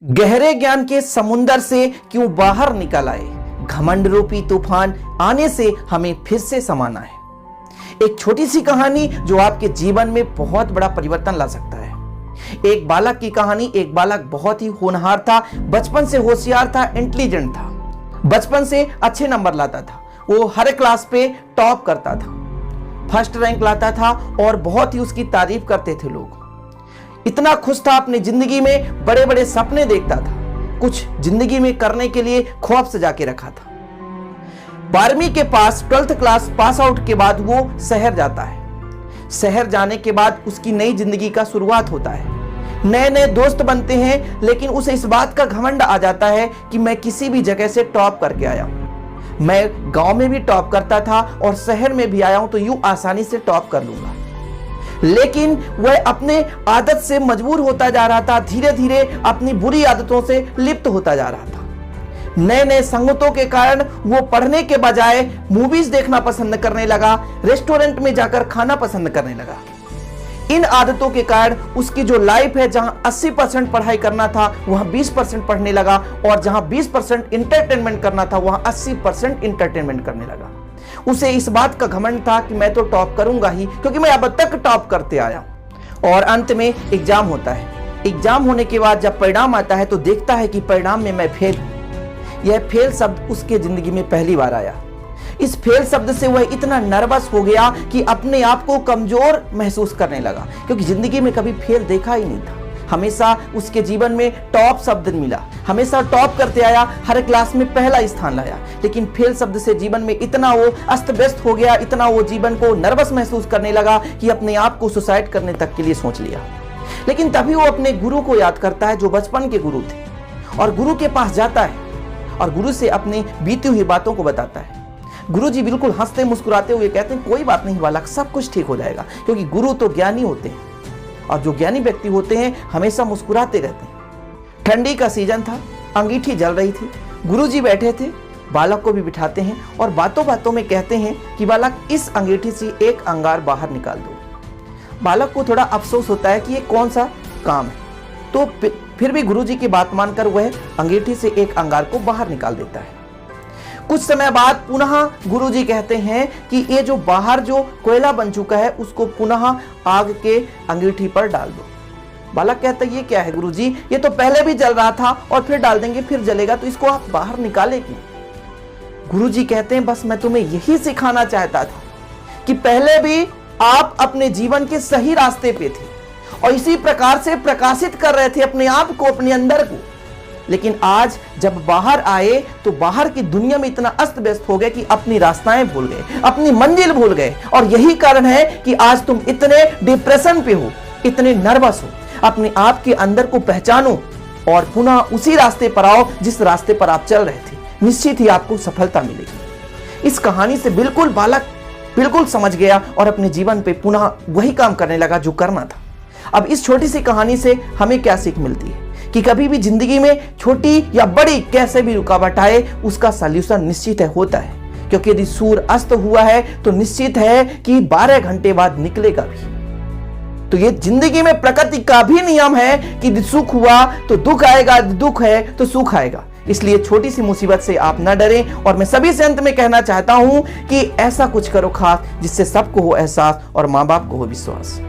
गहरे ज्ञान के समुंदर से क्यों बाहर निकल आए, घमंड रूपी तूफान आने से हमें फिर से समाना है। एक छोटी सी कहानी जो आपके जीवन में बहुत बड़ा परिवर्तन ला सकता है। एक बालक की कहानी। एक बालक बहुत ही होनहार था, बचपन से होशियार था, इंटेलिजेंट था, बचपन से अच्छे नंबर लाता था। वो हर क्लास पे टॉप करता था, फर्स्ट रैंक लाता था और बहुत ही उसकी तारीफ करते थे लोग। इतना खुश था, अपनी जिंदगी में बड़े बड़े सपने देखता था, कुछ जिंदगी में करने के लिए ख्वाब सजा के रखा था। 12वीं के पास 12th क्लास पास आउट के बाद वो शहर जाता है। शहर जाने के बाद उसकी नई जिंदगी का शुरुआत होता है। नए नए दोस्त बनते हैं, लेकिन उसे इस बात का घमंड आ जाता है कि मैं किसी भी जगह से टॉप करके आया हूं। मैं गांव में भी टॉप करता था और शहर में भी आया हूं, तो यूं आसानी से टॉप कर लूंगा। लेकिन वह अपने आदत से मजबूर होता जा रहा था, धीरे धीरे अपनी बुरी आदतों से लिप्त होता जा रहा था। नए नए संगतों के कारण वो पढ़ने के बजाय मूवीज देखना पसंद करने लगा, रेस्टोरेंट में जाकर खाना पसंद करने लगा। इन आदतों के कारण उसकी जो लाइफ है, जहां 80% पढ़ाई करना था वहां 20% पढ़ने लगा, और जहां 20% इंटरटेनमेंट करना था वहां 80% इंटरटेनमेंट करने लगा। उसे इस बात का घमंड था कि मैं तो टॉप करूंगा ही, क्योंकि मैं अब तक टॉप करते आया हूं। और अंत में एग्जाम होता है। एग्जाम होने के बाद जब परिणाम आता है तो देखता है कि परिणाम में मैं फेल हूं। यह फेल शब्द उसके जिंदगी में पहली बार आया। इस फेल शब्द से वह इतना नर्वस हो गया कि अपने आप को कमजोर महसूस करने लगा, क्योंकि जिंदगी में कभी फेल देखा ही नहीं था। हमेशा उसके जीवन में टॉप शब्द मिला, हमेशा टॉप करते आया, हर क्लास में पहला स्थान लाया। लेकिन फेल शब्द से जीवन में इतना वो अस्त व्यस्त हो गया, इतना वो जीवन को नर्वस महसूस करने लगा कि अपने आप को सुसाइड करने तक के लिए सोच लिया। लेकिन तभी वो अपने गुरु को याद करता है, जो बचपन के गुरु थे, और गुरु के पास जाता है और गुरु से अपनी बीती हुई बातों को बताता है। गुरुजी बिल्कुल हंसते मुस्कुराते हुए कहते हैं, कोई बात नहीं बालक, सब कुछ ठीक हो जाएगा। क्योंकि गुरु तो ज्ञानी होते हैं, और जो ज्ञानी व्यक्ति होते हैं हमेशा मुस्कुराते रहते हैं। ठंडी का सीजन था, अंगीठी जल रही थी। गुरुजी बैठे थे, बालक को भी बिठाते हैं और बातों बातों में कहते हैं कि बालक, इस अंगीठी से एक अंगार बाहर निकाल दो। बालक को थोड़ा अफसोस होता है कि ये कौन सा काम है, तो फिर भी गुरुजी की बात मानकर वह अंगीठी से एक अंगार को बाहर निकाल देता है। कुछ समय बाद पुनः गुरुजी कहते हैं कि ये जो बाहर जो कोयला बन चुका है उसको पुनः आग के अंगीठी पर डाल दो। बालक कहता है, ये क्या है गुरुजी, ये तो पहले भी जल रहा था और फिर डाल देंगे फिर जलेगा, तो इसको आप बाहर निकाले क्यों? गुरुजी कहते हैं, बस मैं तुम्हें यही सिखाना चाहता था कि पहले भी आप अपने जीवन के सही रास्ते पे थे और इसी प्रकार से प्रकाशित कर रहे थे अपने आप को, अपने अंदर को। लेकिन आज जब बाहर आए तो बाहर की दुनिया में इतना अस्त व्यस्त हो गए कि अपनी रास्ताएं भूल गए, अपनी मंजिल भूल गए। और यही कारण है कि आज तुम इतने डिप्रेशन पे हो, इतने नर्वस हो। अपने आप के अंदर को पहचानो और पुनः उसी रास्ते पर आओ जिस रास्ते पर आप चल रहे थे। निश्चित ही आपको सफलता मिलेगी। इस कहानी से बिल्कुल बालक बिल्कुल समझ गया और अपने जीवन पे पुनः वही काम करने लगा जो करना था। अब इस छोटी सी कहानी से हमें क्या सीख मिलती है कि कभी भी जिंदगी में छोटी या बड़ी कैसे भी रुकावट आए, उसका सॉल्यूशन निश्चित है होता है। क्योंकि यदि सूर्य अस्त हुआ है तो निश्चित है कि 12 घंटे बाद निकलेगा भी। तो ये जिंदगी में प्रकृति का भी नियम है कि सुख हुआ तो दुख आएगा, दुख है तो सुख आएगा। इसलिए छोटी सी मुसीबत से आप न डरें। और मैं सभी से अंत में कहना चाहता हूं कि ऐसा कुछ करो खास जिससे सबको हो एहसास और माँ बाप को हो विश्वास।